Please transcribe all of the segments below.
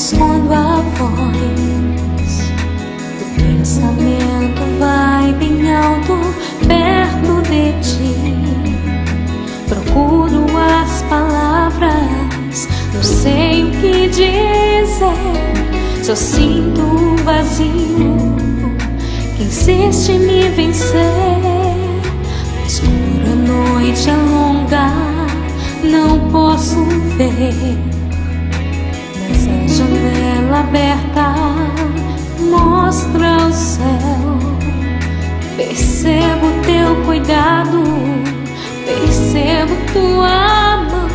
escondo a voz. O pensamento vai bem alto perto de ti. Procuro as palavras, não sei o que dizer. Só sinto um vazio que insiste em me vencer. Escura noite é longa, não posso ver, mas a janela aberta mostra o céu. Percebo teu cuidado, percebo tua mão,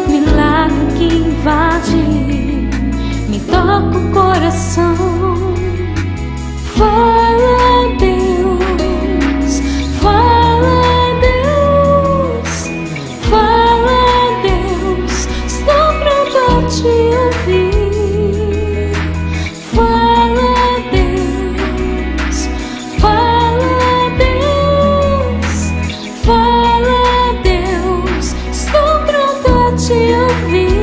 milagre que invade, me toca o coração. Fala, Deus, fala, Deus, fala, Deus, estou pronto a te ouvir. Fala, Deus, fala, Deus, fala, Deus, estou pronto a te ouvir.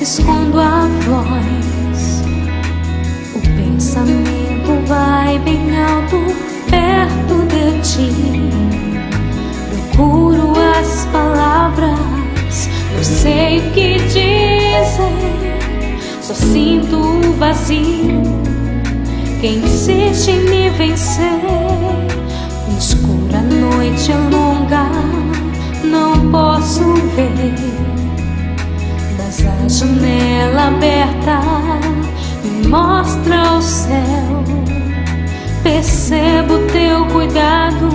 Escondo a voz, o pensamento vai bem alto perto de ti. Procuro as palavras, não sei o que dizer. Só sinto o vazio que insiste em me vencer. Escura noite é longa, não posso ver, mas a janela aberta me mostra o céu. Percebo teu cuidado,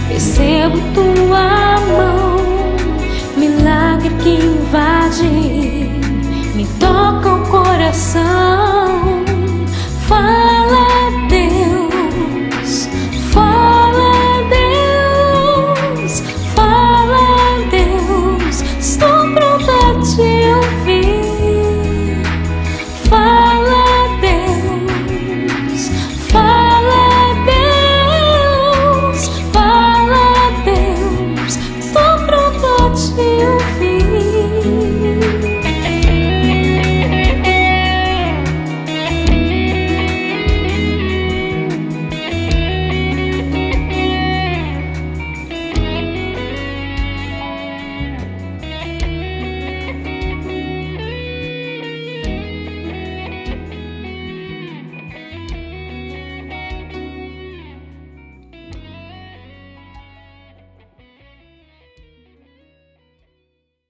percebo tua